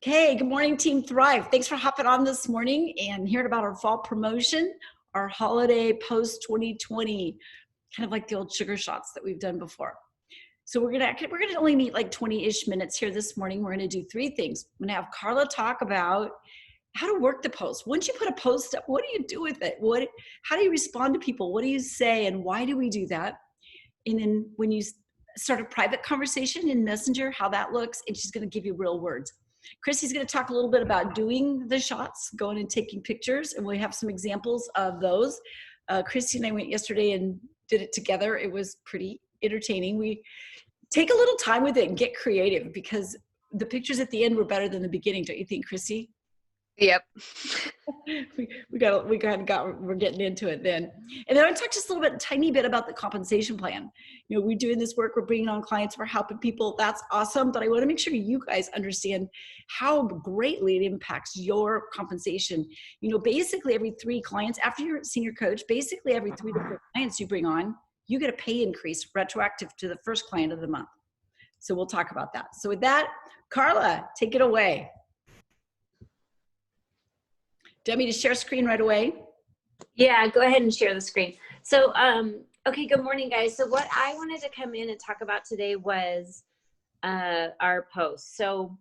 Hey, good morning, Team Thrive. Thanks for hopping on this morning and hearing about our fall promotion, our holiday post 2020, kind of like the old sugar shots that we've done before. So we're gonna only meet like 20-ish minutes here this morning. We're gonna do three things. I'm gonna have Carla talk about how to work the post. Once you put a post up, what do you do with it? How do you respond to people? What do you say, and why do we do that? And then when you start a private conversation in Messenger, how that looks, and she's going to give you real words. Chrissy's going to talk a little bit about doing the shots, going and taking pictures, and we have some examples of those. Chrissy and I went yesterday and did it together. It was pretty entertaining. We take a little time with it and get creative because the pictures at the end were better than the beginning, don't you think, Chrissy? Yep. We're getting into it then. And then I talk just a little bit, tiny bit about the compensation plan. You know, we're doing this work, we're bringing on clients, we're helping people. That's awesome. But I want to make sure you guys understand how greatly it impacts your compensation. You know, basically every 3 clients, after you're a senior coach, basically every 3 to 4 clients you bring on, you get a pay increase retroactive to the first client of the month. So we'll talk about that. So with that, Carla, take it away. Do you want me to share screen right away? Yeah, go ahead and share the screen. So, okay, good morning, guys. So what I wanted to come in and talk about today was our post. So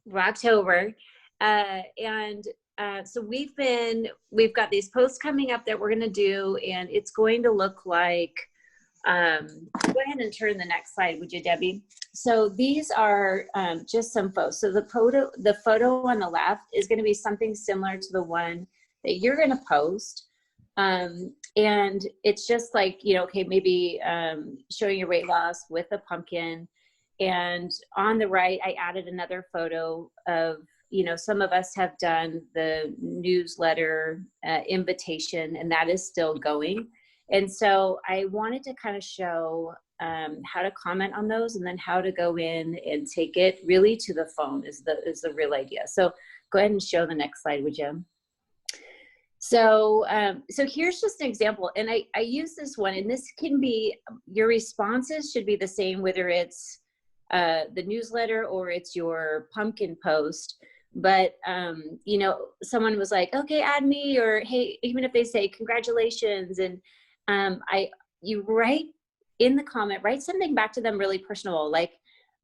we're October, so we've got these posts coming up that we're going to do, and it's going to look like, go ahead and turn the next slide, would you, Debbie? So these are just some photos. So the photo on the left is going to be something similar to the one that you're going to post. And it's just like, you know, okay, maybe showing your weight loss with a pumpkin. And on the right, I added another photo of, you know, some of us have done the newsletter invitation, and that is still going. And so I wanted to kind of show how to comment on those, and then how to go in and take it really to the phone is the real idea. So go ahead and show the next slide, would you? So here's just an example, and I use this one, and this can be, your responses should be the same, whether it's the newsletter or it's your pumpkin post. But, you know, someone was like, okay, add me, or, hey, even if they say congratulations, and you write in the comment, write something back to them really personal, like,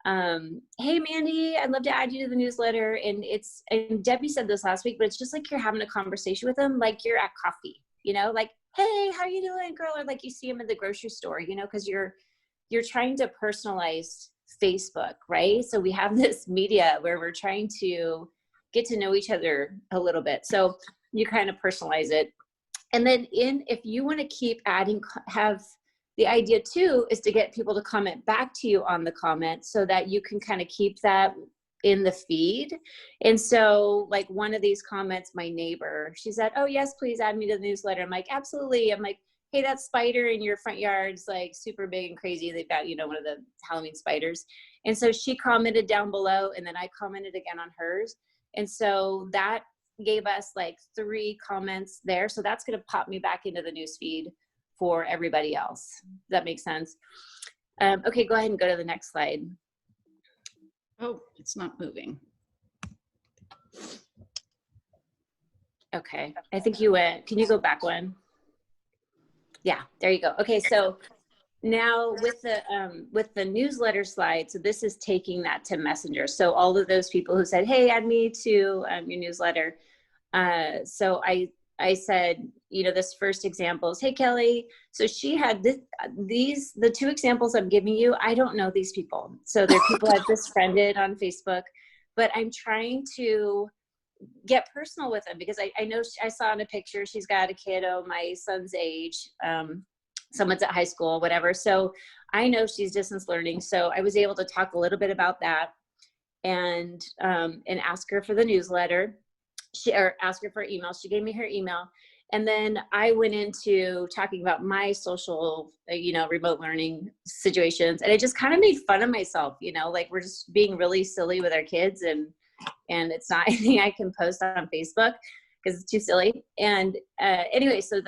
hey, Mandy, I'd love to add you to the newsletter. And Debbie said this last week, but it's just like you're having a conversation with them, like you're at coffee, you know, like, hey, how you doing, girl? Or like you see them in the grocery store, you know, because you're trying to personalize Facebook, right? So we have this media where we're trying to get to know each other a little bit. So you kind of personalize it. And then if you want to keep adding, the idea too is to get people to comment back to you on the comment so that you can kind of keep that in the feed. And so like one of these comments, my neighbor, she said, oh yes, please add me to the newsletter. I'm like, absolutely. I'm like, hey, that spider in your front yard's like super big and crazy. They've got, you know, one of the Halloween spiders. And so she commented down below, and then I commented again on hers. And so that gave us like 3 comments there. So that's going to pop me back into the newsfeed for everybody else. Does that make sense? Okay, go ahead and go to the next slide. Oh, it's not moving. Okay, I think you went. Can you go back one? Yeah, there you go. Okay, so now with the newsletter slide, so this is taking that to Messenger. So all of those people who said, hey, add me to your newsletter. So I said, you know, this first example is, hey, Kelly. So she had the 2 examples I'm giving you, I don't know these people. So they're people I've just friended on Facebook, but I'm trying to get personal with them because I know I saw in a picture, she's got a kiddo my son's age, someone's at high school, whatever. So I know she's distance learning. So I was able to talk a little bit about that and ask her for the newsletter. Or ask her for email. She gave me her email. And then I went into talking about my social, you know, remote learning situations. And it just kind of made fun of myself, you know, like we're just being really silly with our kids, and it's not anything I can post on Facebook because it's too silly. And anyway, so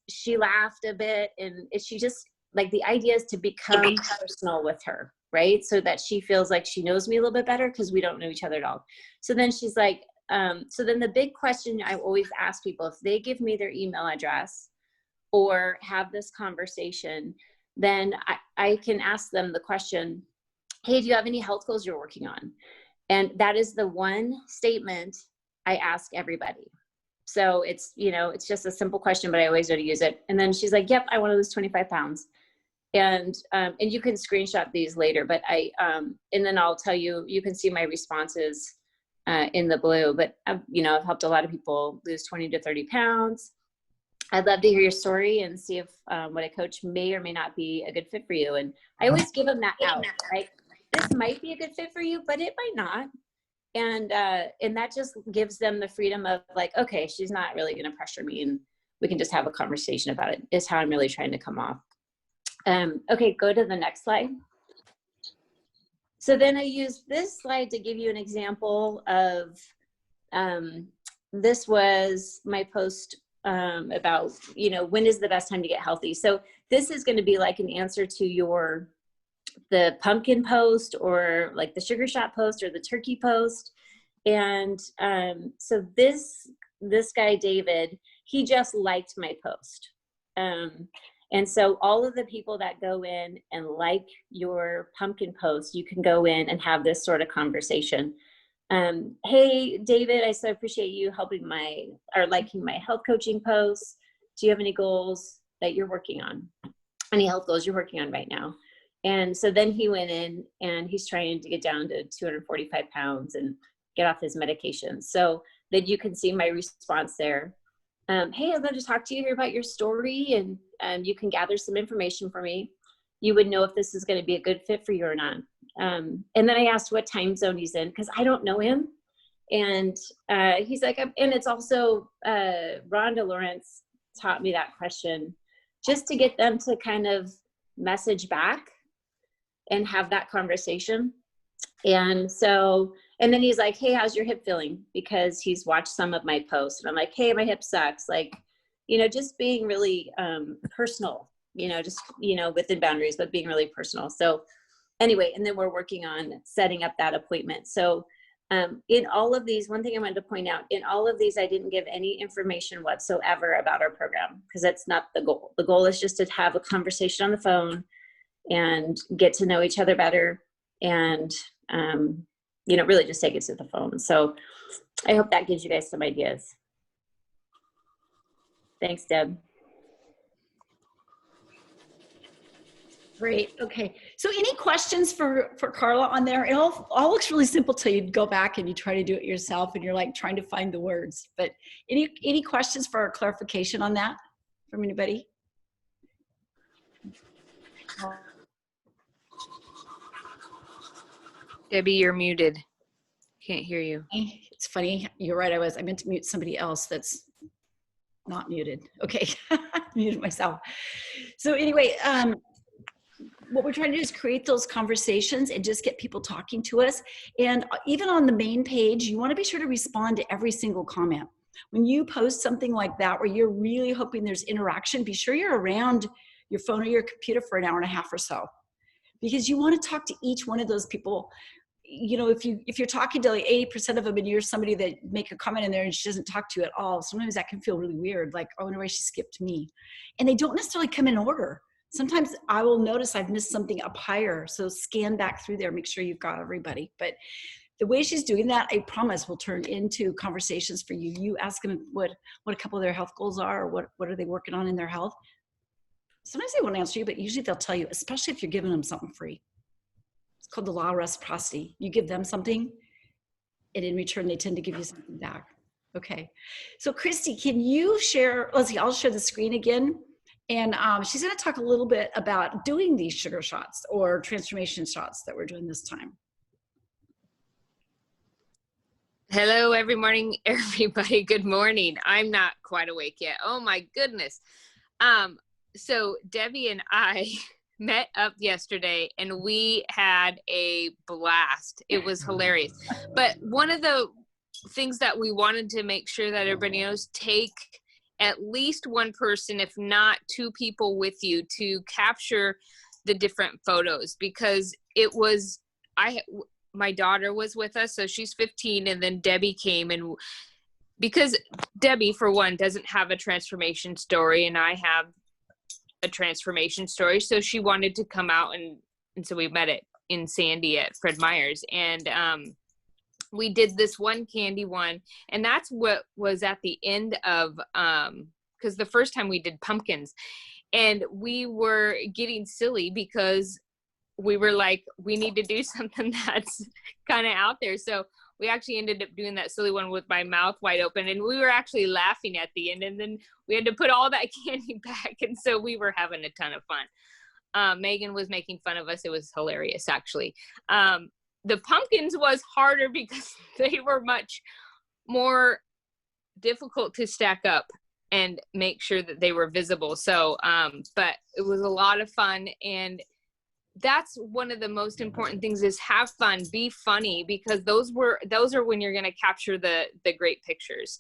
she laughed a bit, and she just, like, the idea is to become personal with her. right? So that she feels like she knows me a little bit better, because we don't know each other at all. So then she's like, so then the big question I always ask people, if they give me their email address or have this conversation, then I can ask them the question, hey, do you have any health goals you're working on? And that is the one statement I ask everybody. So it's, you know, it's just a simple question, but I always know to use it. And then she's like, yep, I want to lose 25 pounds. And you can screenshot these later, but and then I'll tell you, you can see my responses in the blue, but you know, I've helped a lot of people lose 20 to 30 pounds. I'd love to hear your story and see if what I coach may or may not be a good fit for you. And I always give them that out, right? This might be a good fit for you, but it might not. And that just gives them the freedom of like, okay, she's not really going to pressure me, and we can just have a conversation about it, is how I'm really trying to come off. Okay, go to the next slide. So then I use this slide to give you an example of, this was my post about, you know, when is the best time to get healthy? So this is going to be like an answer to the pumpkin post, or like the sugar shot post, or the turkey post. And so this guy, David, he just liked my post. And so all of the people that go in and like your pumpkin post, you can go in and have this sort of conversation. Hey, David, I so appreciate you helping liking my health coaching posts. Do you have any goals that you're working on? Any health goals you're working on right now? And so then he went in and he's trying to get down to 245 pounds and get off his medication. So then you can see my response there. Hey, I'd love to talk to you here about your story, and you can gather some information for me. You would know if this is going to be a good fit for you or not. And then I asked what time zone he's in, because I don't know him. And he's like, and it's also, Rhonda Lawrence taught me that question just to get them to kind of message back and have that conversation. And so, and then he's like, hey, how's your hip feeling? Because he's watched some of my posts, and I'm like, hey, my hip sucks. Like, you know, just being really personal, you know, just, you know, within boundaries, but being really personal. So anyway, and then we're working on setting up that appointment. So in all of these, one thing I wanted to point out, in all of these, I didn't give any information whatsoever about our program, because that's not the goal. The goal is just to have a conversation on the phone and get to know each other better, and you know, really just take it to the phone. So I hope that gives you guys some ideas. Thanks, Deb. Great. Okay. So any questions for Carla on there? It all looks really simple till you go back and you try to do it yourself and you're like trying to find the words. But any questions for clarification on that from anybody? Debbie, you're muted. Can't hear you. It's funny. You're right. I meant to mute somebody else that's not muted. Okay. Muted myself. So anyway, what we're trying to do is create those conversations and just get people talking to us. And even on the main page, you want to be sure to respond to every single comment. When you post something like that, where you're really hoping there's interaction, be sure you're around your phone or your computer for an hour and a half or so, because you want to talk to each one of those people. You know, if you're talking to like 80% of them and you're somebody that make a comment in there and she doesn't talk to you at all, sometimes that can feel really weird. Like, oh, I wonder why she skipped me. And they don't necessarily come in order. Sometimes I will notice I've missed something up higher. So scan back through there, make sure you've got everybody. But the way she's doing that, I promise, will turn into conversations for you. You ask them what a couple of their health goals are, or what are they working on in their health. Sometimes they won't answer you, but usually they'll tell you, especially if you're giving them something free. It's called the law of reciprocity. You give them something, and in return, they tend to give you something back. Okay. So Christy, can you share, let's see, I'll share the screen again. And she's going to talk a little bit about doing these sugar shots or transformation shots that we're doing this time. Hello, everybody. Good morning. I'm not quite awake yet. Oh my goodness. So Debbie and I met up yesterday and we had a blast. It was hilarious. But one of the things that we wanted to make sure that everybody knows, take at least one person, if not two people with you, to capture the different photos, because it was, my daughter was with us, so she's 15, and then Debbie came, and because Debbie, for one, doesn't have a transformation story, and I have a transformation story, so she wanted to come out, and so we met in Sandy at Fred Meyer's, and we did this one candy one, and that's what was at the end of, because the first time we did pumpkins, and we were getting silly because we were like, we need to do something that's kind of out there. So we actually ended up doing that silly one with my mouth wide open, and we were actually laughing at the end, and then we had to put all that candy back, and so we were having a ton of fun. Megan was making fun of us. It was hilarious, actually. The pumpkins was harder because they were much more difficult to stack up and make sure that they were visible. So, but it was a lot of fun, and that's one of the most important things, is have fun, be funny, because those are when you're going to capture the great pictures.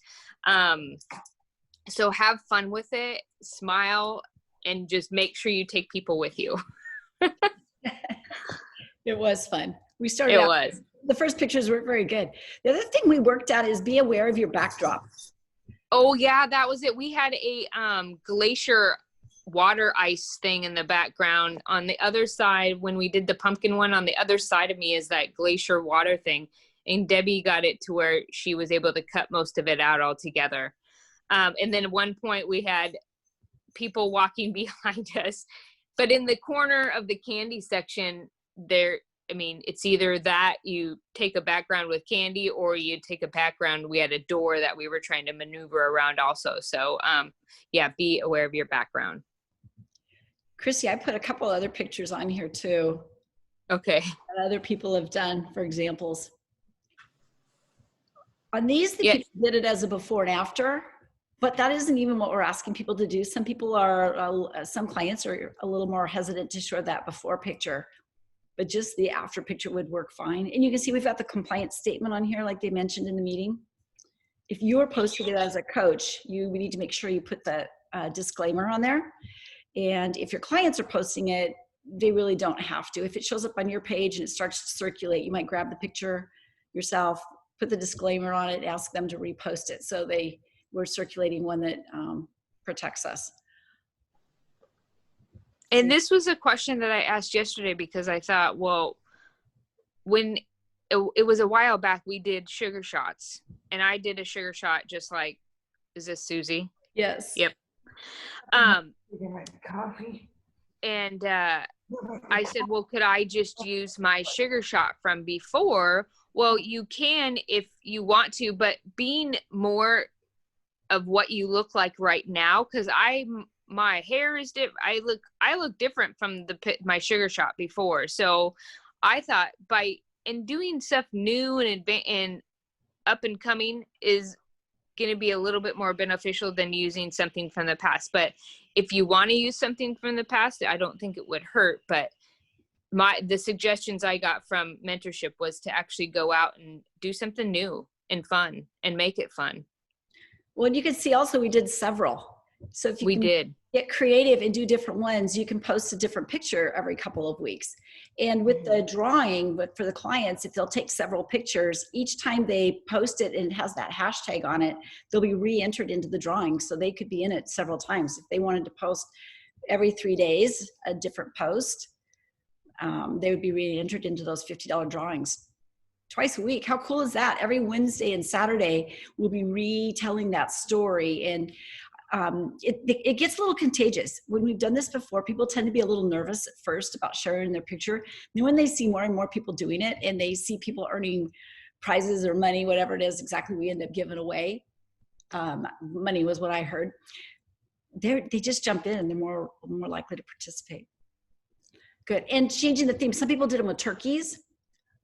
So have fun with it, smile, and just make sure you take people with you. It was fun. We started out, the first pictures weren't very good. The other thing we worked at is be aware of your backdrop. Oh yeah, that was it. We had a glacier water ice thing in the background. On the other side, when we did the pumpkin one, on the other side of me is that glacier water thing. And Debbie got it to where she was able to cut most of it out altogether. And then at one point we had people walking behind us, but in the corner of the candy section there, I mean, it's either that you take a background with candy, or you take a background. We had a door that we were trying to maneuver around also. So yeah, be aware of your background. Christy, I put a couple other pictures on here too. Okay. That other people have done for examples. On these, the people did it as a before and after, but that isn't even what we're asking people to do. Some people are, some clients are a little more hesitant to show that before picture, but just the after picture would work fine. And you can see we've got the compliance statement on here, like they mentioned in the meeting. If you're posting it as a coach, we need to make sure you put the disclaimer on there. And if your clients are posting it, they really don't have to. If it shows up on your page and it starts to circulate, you might grab the picture yourself, put the disclaimer on it, ask them to repost it. So we're circulating one that protects us. And this was a question that I asked yesterday, because I thought, well, when it was a while back, we did sugar shots, and I did a sugar shot just like, is this Susie? Yes. Yep. Coffee. And I said, well, could I just use my sugar shot from before? Well, you can if you want to, but being more of what you look like right now, because my hair is different. I look different from my sugar shot before. So I thought in doing stuff new and up and coming is going to be a little bit more beneficial than using something from the past. But if you want to use something from the past, I don't think it would hurt. But the suggestions I got from mentorship was to actually go out and do something new and fun and make it fun. Well, you can see also we did several. So if you did get creative and do different ones, you can post a different picture every couple of weeks. And with the drawing, but for the clients, if they'll take several pictures, each time they post it and it has that hashtag on it, they'll be re-entered into the drawing. So they could be in it several times. If they wanted to post every 3 days, a different post, they would be re-entered into those $50 drawings. Twice a week. How cool is that? Every Wednesday and Saturday, we'll be retelling that story. And it gets a little contagious. When we've done this before, people tend to be a little nervous at first about sharing their picture. Then when they see more and more people doing it, and they see people earning prizes or money, whatever it is exactly we end up giving away, money was what I heard, they just jump in and they're more likely to participate. Good. And changing the theme. Some people did them with turkeys.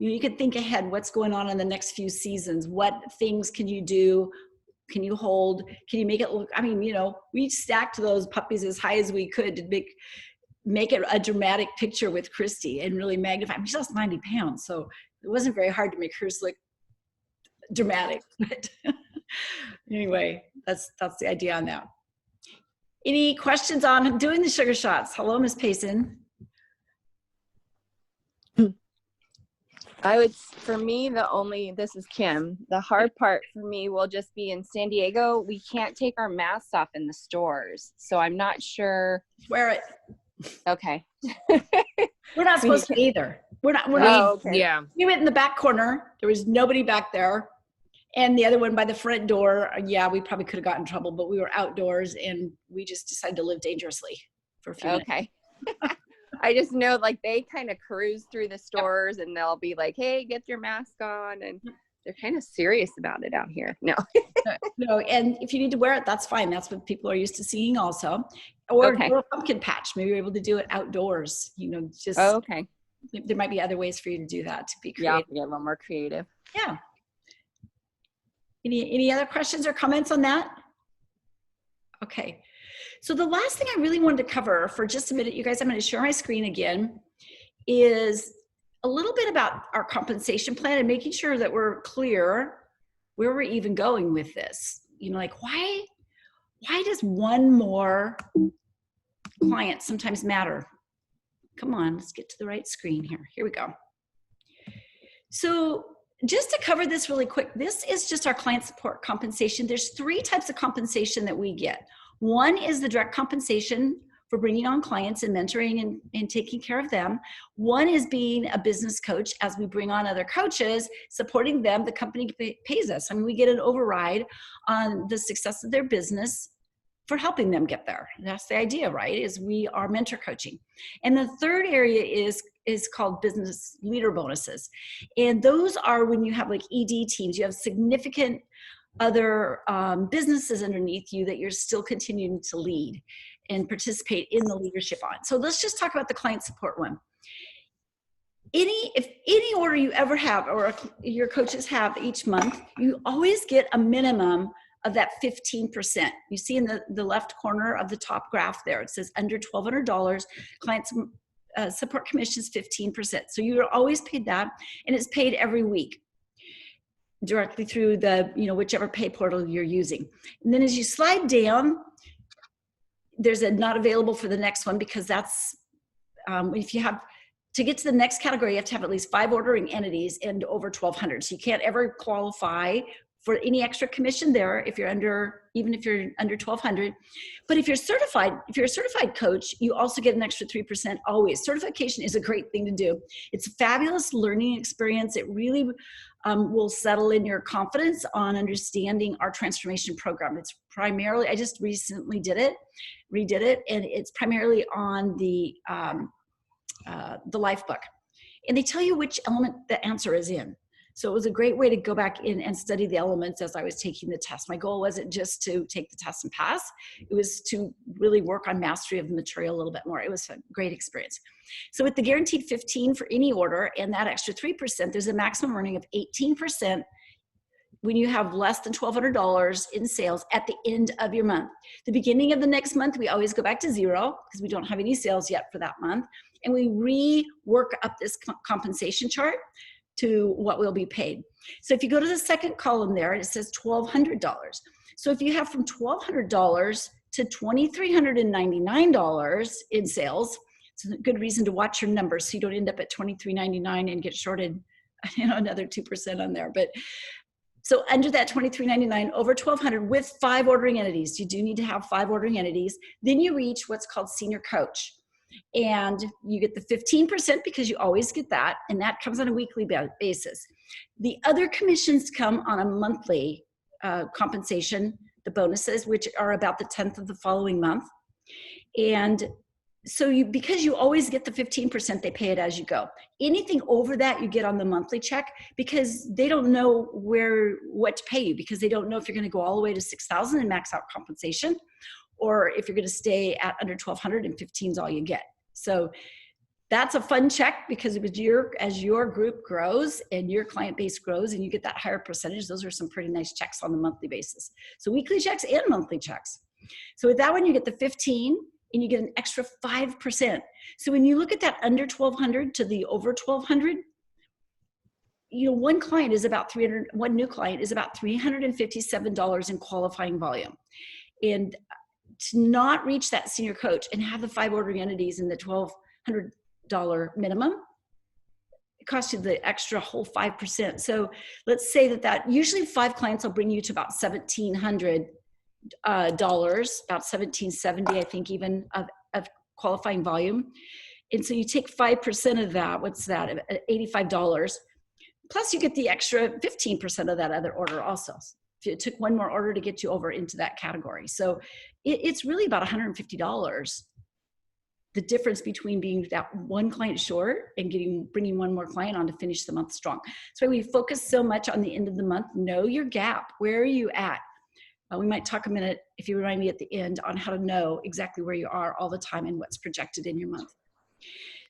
You can think ahead, what's going on in the next few seasons? What things can you do? Can you hold? Can you make it look? I mean, we stacked those puppies as high as we could to make it a dramatic picture with Christy and really magnify. I mean, she lost 90 pounds, so it wasn't very hard to make hers look dramatic. But anyway, that's the idea on that. Any questions on doing the sugar shots? Hello, Ms. Payson. For me, this is Kim. The hard part for me will just be in San Diego. We can't take our masks off in the stores. So I'm not sure. Wear it. Okay. We're not supposed to either. We're not. Okay. Yeah. We went in the back corner. There was nobody back there. And the other one by the front door, yeah, we probably could have gotten in trouble, but we were outdoors and we just decided to live dangerously for a few minutes. Okay. I just know like they kind of cruise through the stores and they'll be like, hey, get your mask on. And they're kind of serious about it out here. No. No, and if you need to wear it, that's fine. That's what people are used to seeing also. Or a pumpkin patch. Maybe you're able to do it outdoors, just Okay. there might be other ways for you to do that, to be Yeah, creative. get a little more creative. Yeah. Any other questions or comments on that? Okay. So the last thing I really wanted to cover for just a minute, you guys, I'm going to share my screen again, is a little bit about our compensation plan and making sure that we're clear where we're even going with this. Like why does one more client sometimes matter? Come on, let's get to the right screen here. Here we go. So just to cover this really quick, this is just our client support compensation. There's 3 types of compensation that we get. One is the direct compensation for bringing on clients and mentoring and taking care of them. One is being a business coach. As we bring on other coaches, supporting them, the company pays us. I mean, we get an override on the success of their business for helping them get there. That's the idea, right? Is we are mentor coaching. And the third area is called business leader bonuses. And those are when you have like ED teams, you have significant other businesses underneath you that you're still continuing to lead and participate in the leadership on. So let's just talk about the client support one. If any order you ever have or your coaches have each month, you always get a minimum of that 15%. You see in the left corner of the top graph there, it says under $1,200, clients support commission is 15%. So you're always paid that, and it's paid every week directly through the, whichever pay portal you're using. And then as you slide down, there's a not available for the next one, because that's, if you have, to get to the next category, you have to have at least 5 ordering entities and over 1,200. So you can't ever qualify for any extra commission there even if you're under 1,200. But if you're a certified coach, you also get an extra 3% always. Certification is a great thing to do. It's a fabulous learning experience. It really will settle in your confidence on understanding our transformation program. It's primarily, I just recently redid it, and it's primarily on the life book. And they tell you which element the answer is in. So it was a great way to go back in and study the elements as I was taking the test. My goal wasn't just to take the test and pass. It was to really work on mastery of the material a little bit more. It was a great experience. So with the guaranteed 15 for any order and that extra 3%, there's a maximum earning of 18% when you have less than $1,200 in sales at the end of your month. The beginning of the next month, we always go back to 0 because we don't have any sales yet for that month. And we rework up this compensation chart to what will be paid. So if you go to the second column there, it says $1,200. So if you have from $1,200 to $2,399 in sales, it's a good reason to watch your numbers so you don't end up at $2,399 and get shorted, another 2% on there. But so under that $2,399, over $1,200 with 5 ordering entities, you do need to have 5 ordering entities. Then you reach what's called senior coach. And you get the 15% because you always get that, and that comes on a weekly basis. The other commissions come on a monthly compensation, the bonuses, which are about the 10th of the following month. And so because you always get the 15%, they pay it as you go. Anything over that you get on the monthly check, because they don't know what to pay you, because they don't know if you're going to go all the way to 6,000 and max out compensation, or if you're going to stay at under 1,200 and 15 is all you get. So that's a fun check, because as your group grows and your client base grows and you get that higher percentage, those are some pretty nice checks on the monthly basis. So weekly checks and monthly checks. So with that one, you get the 15 and you get an extra 5%. So when you look at that under 1,200 to the over 1,200, one client is about one new client is about $357 in qualifying volume. And to not reach that senior coach and have the 5 ordering entities in the $1,200 minimum, it costs you the extra whole 5%. So let's say that usually 5 clients will bring you to about $1,700, about $1,770, I think, even of qualifying volume. And so you take 5% of that, what's that, $85. Plus you get the extra 15% of that other order also. It took one more order to get you over into that category. So it's really about $150. The difference between being that one client short and bringing one more client on to finish the month strong. So we focus so much on the end of the month. Know your gap. Where are you at? We might talk a minute, if you remind me at the end, on how to know exactly where you are all the time and what's projected in your month.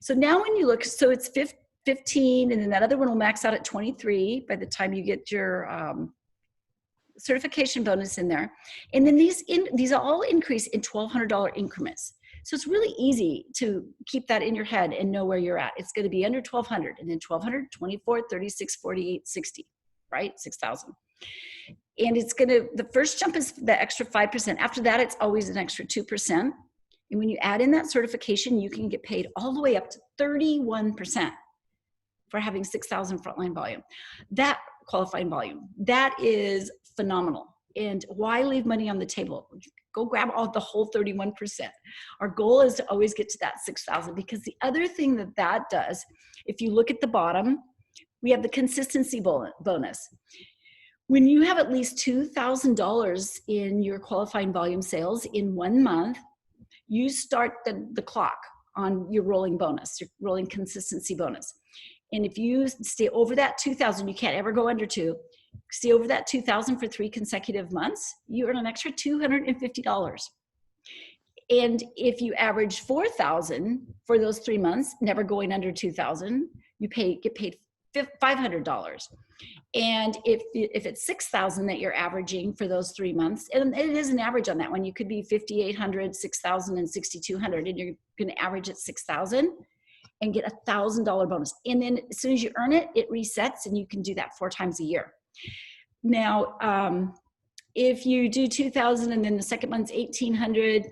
So now when you look, so it's 15, and then that other one will max out at 23 by the time you get your certification bonus in there. And then these all increase in $1,200 increments. So it's really easy to keep that in your head and know where you're at. It's going to be under 1,200, and then 1,200, 24, 36, 48, 60, right? 6,000. And it's going to, the first jump is the extra 5%. After that, it's always an extra 2%. And when you add in that certification, you can get paid all the way up to 31% for having 6,000 frontline volume. That qualifying volume, that is phenomenal. And why leave money on the table? Go grab the whole 31%. Our goal is to always get to that 6,000, because the other thing that does, if you look at the bottom, we have the consistency bonus. When you have at least $2,000 in your qualifying volume sales in 1 month, you start the clock on your rolling bonus, your rolling consistency bonus. And if you stay over that 2,000, you can't ever go under 2. Stay over that 2,000 for 3 consecutive months, you earn an extra $250. And if you average 4,000 for those 3 months, never going under 2,000, you get paid $500. And if it's 6,000 that you're averaging for those 3 months, and it is an average on that one, you could be 5,800, 6,000, and 6,200, and you're going to average at 6,000 and get $1,000 bonus. And then as soon as you earn it, it resets, and you can do that 4 times a year. Now, if you do 2,000 and then the second month's 1,800,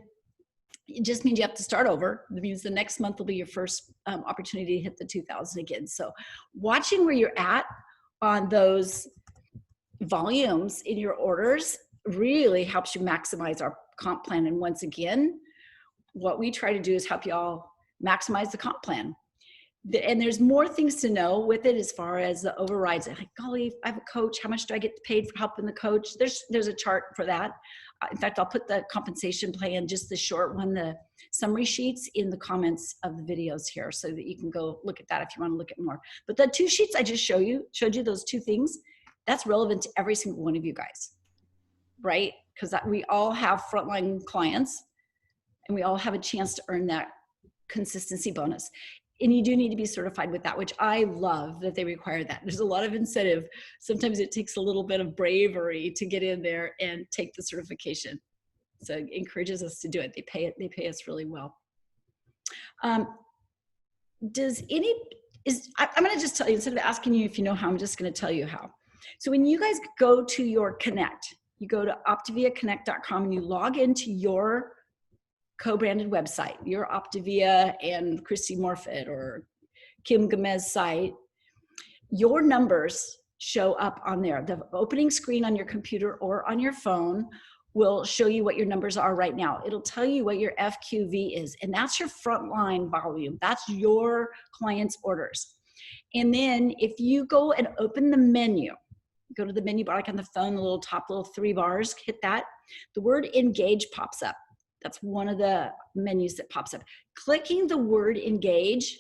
it just means you have to start over. It means the next month will be your first opportunity to hit the 2,000 again. So watching where you're at on those volumes in your orders really helps you maximize our comp plan. And once again, what we try to do is help you all maximize the comp plan. And there's more things to know with it as far as the overrides. Like, golly, I have a coach. How much do I get paid for helping the coach? There's a chart for that. In fact, I'll put the compensation plan, just the short one, the summary sheets, in the comments of the videos here, so that you can go look at that if you want to look at more. But the 2 sheets I just showed you those 2 things, that's relevant to every single one of you guys, right? Because we all have frontline clients, and we all have a chance to earn that consistency bonus. And you do need to be certified with that, which I love that they require that. There's a lot of incentive. Sometimes it takes a little bit of bravery to get in there and take the certification. So it encourages us to do it. They pay us really well. I'm going to just tell you, instead of asking you if you know how, I'm just going to tell you how. So when you guys go to your Connect, you go to OptaviaConnect.com and you log into your co-branded website, your Optavia and Christy Morfitt or Kim Gomez site, your numbers show up on there. The opening screen on your computer or on your phone will show you what your numbers are right now. It'll tell you what your FQV is, and that's your frontline volume. That's your clients' orders. And then if you go and open the menu, go to the menu bar, like on the phone, the little top little 3 bars, hit that, the word engage pops up. That's one of the menus that pops up. Clicking the word engage,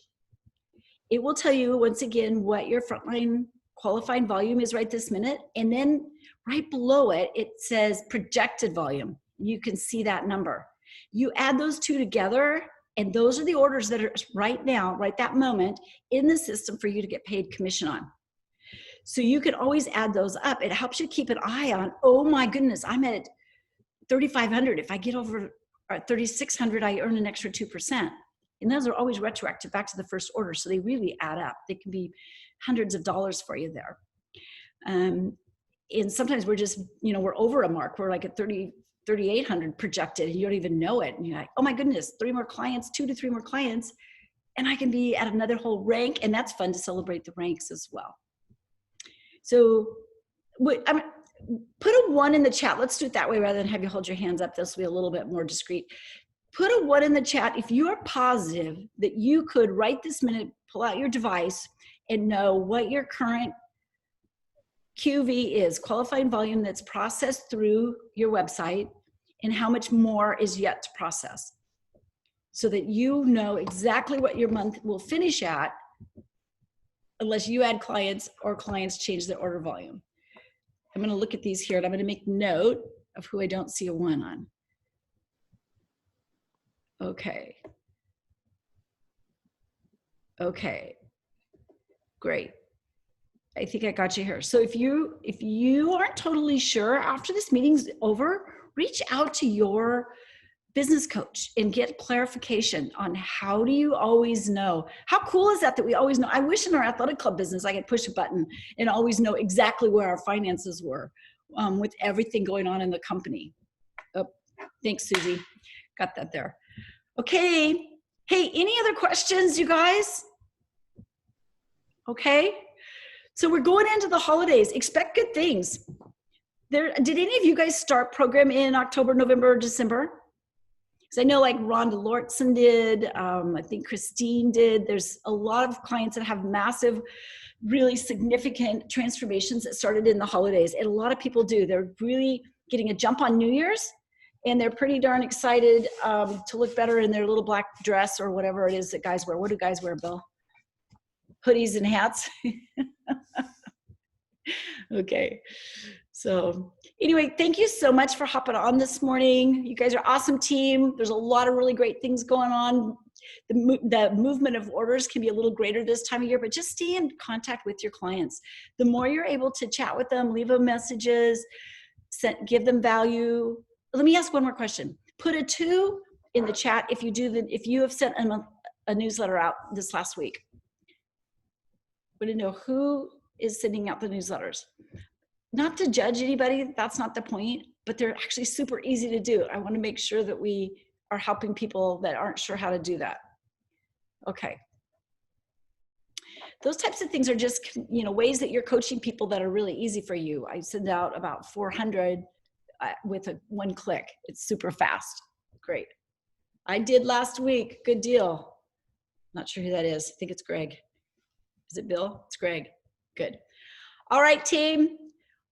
it will tell you once again what your frontline qualifying volume is right this minute. And then right below it, it says projected volume. You can see that number. You add those 2 together, and those are the orders that are right now, right that moment, in the system for you to get paid commission on. So you can always add those up. It helps you keep an eye on, oh my goodness, I'm at 3,500. If I get over 3,600, I earn an extra 2%. And those are always retroactive back to the first order. So they really add up. They can be hundreds of dollars for you there. And sometimes we're just, we're over a mark. We're like at 3,800 projected, and you don't even know it. And you're like, oh my goodness, 3 more clients, 2 to 3 more clients. and I can be at another whole rank, and that's fun to celebrate the ranks as well. So put a 1 in the chat. Let's do it that way rather than have you hold your hands up. This will be a little bit more discreet. Put a 1 in the chat if you are positive that you could right this minute pull out your device and know what your current QV is, qualifying volume that's processed through your website, and how much more is yet to process, so that you know exactly what your month will finish at, unless you add clients or clients change their order volume. I'm going to look at these here, and I'm going to make note of who I don't see a 1 on. Okay. Okay. Great. I think I got you here. So if you aren't totally sure after this meeting's over, reach out to your business coach and get clarification on how do you always know. How cool is that we always know? I wish in our athletic club business I could push a button and always know exactly where our finances were with everything going on in the company. Oh, thanks, Susie. Got that there. Okay. Hey, any other questions, you guys? Okay. So we're going into the holidays. Expect good things. Did any of you guys start program in October, November, or December? Because I know like Rhonda Lortzen did. I think Christine did. There's a lot of clients that have massive, really significant transformations that started in the holidays. And a lot of people do. They're really getting a jump on New Year's. And they're pretty darn excited to look better in their little black dress or whatever it is that guys wear. What do guys wear, Bill? Hoodies and hats. Okay. So anyway, thank you so much for hopping on this morning. You guys are an awesome team. There's a lot of really great things going on. The movement of orders can be a little greater this time of year, but just stay in contact with your clients. The more you're able to chat with them, leave them messages, give them value. Let me ask one more question. Put a 2 in the chat if you have sent a newsletter out this last week. I want to know who is sending out the newsletters. Not to judge anybody, that's not the point, but they're actually super easy to do. I want to make sure that we are helping people that aren't sure how to do that. Okay. Those types of things are just, ways that you're coaching people that are really easy for you. I send out about 400 with a 1 click. It's super fast. Great. I did last week. Good deal. Not sure who that is. I think it's Greg. Is it Bill? It's Greg. Good. All right, team.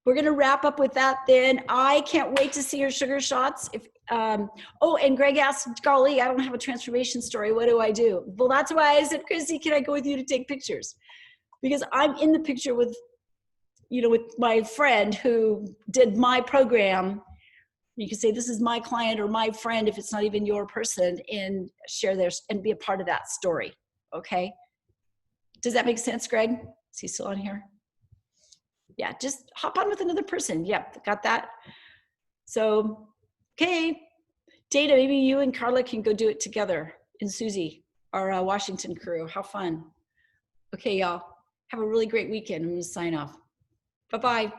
We're going to wrap up with that then. I can't wait to see your sugar shots. And Greg asked, golly, I don't have a transformation story. What do I do? Well, that's why I said, Chrissy, can I go with you to take pictures? Because I'm in the picture with my friend who did my program. You can say, this is my client or my friend if it's not even your person, and share theirs and be a part of that story. Okay. Does that make sense, Greg? Is he still on here? Yeah, just hop on with another person. Yep, got that. So, okay. Dana, maybe you and Carla can go do it together. And Susie, our Washington crew. How fun. Okay, y'all. Have a really great weekend. I'm going to sign off. Bye-bye.